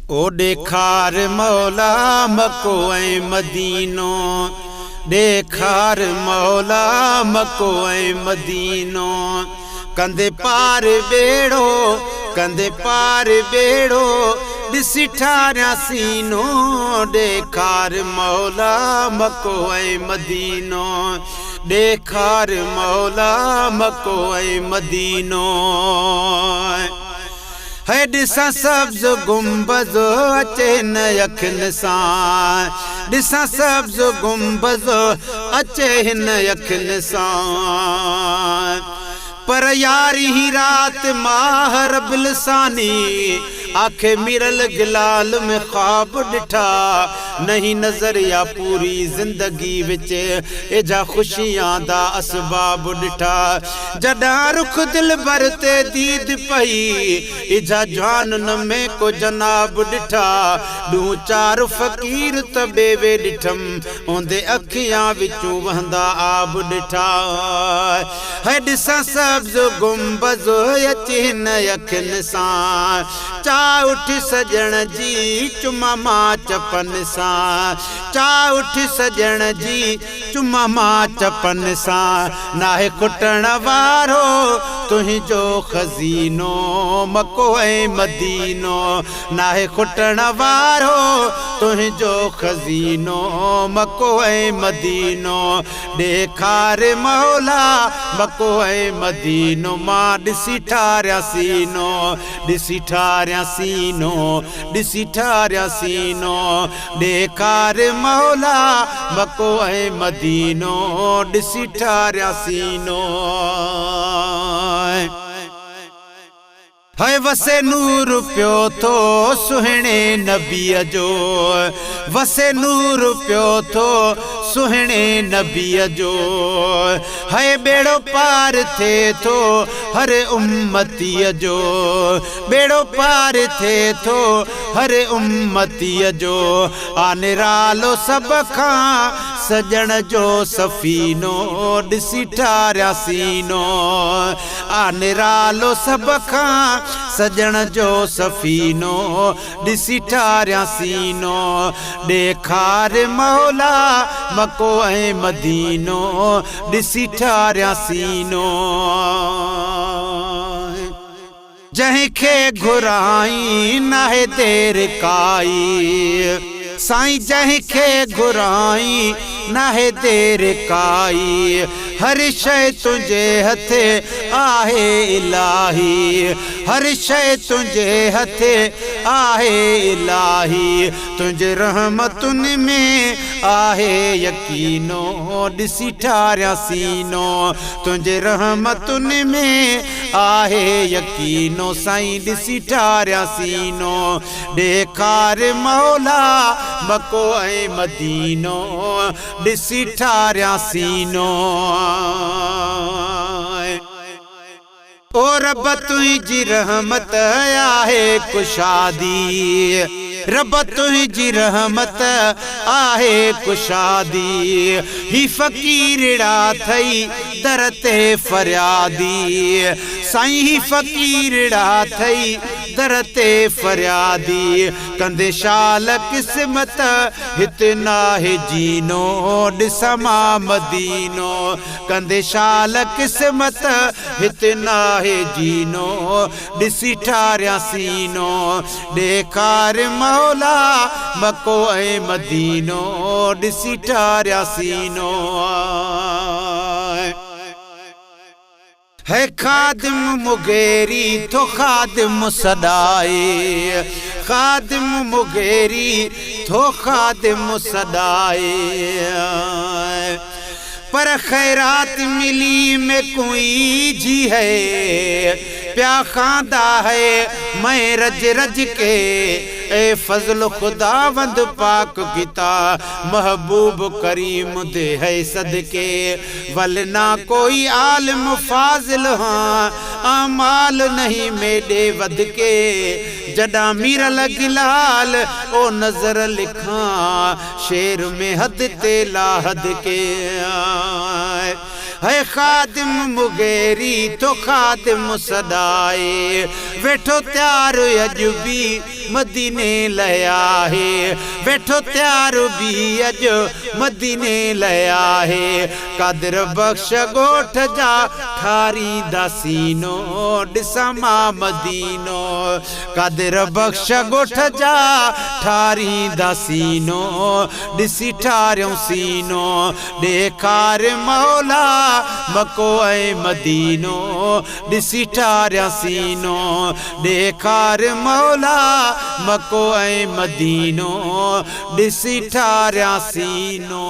ओ ॾेखार मौला मको ऐं मदीनो, ॾेखार मौला मको ऐं मदीनो। कंदे पार बेड़ो, कंदे पार बेड़ो, ॾिसी ठारियां सीनो। ॾेखार मौला मको ऐं मदीनो, ॾेखार मौला मको ऐं मदीनो। है ॾिसां सब्ज़ गुंबज़ अचे न अखियुनि सां, ॾिसां सब्ज़ गुंबज़ अचे हिन अखियुनि सां। पर यारी ही रात माह रब लिसानी, आखे मिरल गिलाल में ख्वाब ॾिठा। नहीं नज़र या पूरी ज़िंदगी विच एजा खुशियां दा असबाब ॾिठा। जॾां रुख दिल भर ते दीद पई, इजा जवानन में को जनाब ॾिठा। ॾूं चार फ़कीर त बेवे ॾिठम, ओंदे अखियां विचूं वहंदा आब ॾिठा। है ॾिसां सब्ज़ गुंबज़ अचे हिन अखियुनि सां, चाह उठ सजण जी चुमा मां चपन सां। चाह उठ सजण जी चुमा मां चपन सां। नाहे खुटण वारो तुंहिंजो खज़ीनो, मको ऐं मदीनो। नाहे खुटण वारो तुंहिंजो खज़ीनो, मको ऐं मदीनो। ॾेखार मौला मको ऐं मदीनो। मां ॾिसी ठारियां सीनो, ॾिसी ठारियां सीनो, ॾिसी ठारियां सीनो। ॾेखार मौला मको ऐं मदीनो, ॾिसी ठारियां सीनो। है वसे नूर पियो थो सुहिणे नबीअ जो, वसे नूर पियो थो सुहिणे नबीअ जो। है बेड़ो पार थिए थो हर उम्मतीअ जो, बेड़ो पार थिए थो हर उम्मतीअ जो। आ निरालो सभ खां सजण जो सफ़ीनो, ॾिसी ठारियां सीनो। आ निरालो सभ खां सजण जो सफ़ीनो, ॾिसी ठारियां सीनो। ॾेखार मौला मको ऐं मदीनो, ॾिसी ठारियां सीनो। जंहिंखे घुराई नाहे देर काई, साईं जंहिंखे घुराई नाहे देर काई। हर शइ तुंहिंजे हथे आहे इलाही, हर शइ तुंहिंजे हथे आहे इलाही। तुंहिंजे रहमतुनि में आहे यकीनो, ॾिसी ठारियां सीनो। तुंहिंजे रहमतुनि में आहे यकीनो, साईं ॾिसी ठारियां सीनो। ॾेखार मौला मको ऐं मदीनो, ॾिसी ठारियां सीनो। ओ रब तुंहिंजी रहमत आहे कुशादी, रब तुंहिंजी रहमत आहे कुशादी। ही फ़कीरड़ा थई दर ते फरियादी, साईं ही फ़कीरड़ा थई दर ते फरियादी। कंदे शाल क़िस्मत हित नाहे जीनो, ॾिसां मां मदीनो। कंदे शाल क़िस्मत हित नाहे जीनो, ॾिसी ठारियां सीनो। ॾेखार मौला मको ऐं मदीनो, ॾिसी ठारियां सीनो। है खादिम मुगेरी थो खादिम सॾाए, खादिम मुगेरी थो खादिम सॾाए। पर खैरात मिली में कोई जी है, प्या खांदा है मैं रज रज के। ए फजल खुदावंद पाक किता महबूब करीम दे है सदके। वलना कोई आलिम फाजिल हाँ, आमाल नहीं मेडे वध के। जडा मिरल गिलाल ओ नजर लिखा, शेर में हद ते ला हद के। है खादिम मुगेरी तो खादिम सदाए, वेठो त्यार अज भी मदीने लया है वेठो त्यार भी अज मदीने लया है कादर बख्श गोठ जा ठारी दासीनो डिसमा मदीनो कादर बख्श गोठ जा ठारी दासीनो डिसी ठारियों सीनो देखार मौला मको ऐ मदीनो डिसी ठारिया सीनो देखार मौला मको ऐ मदीनो डिसी ठारिया सीनो।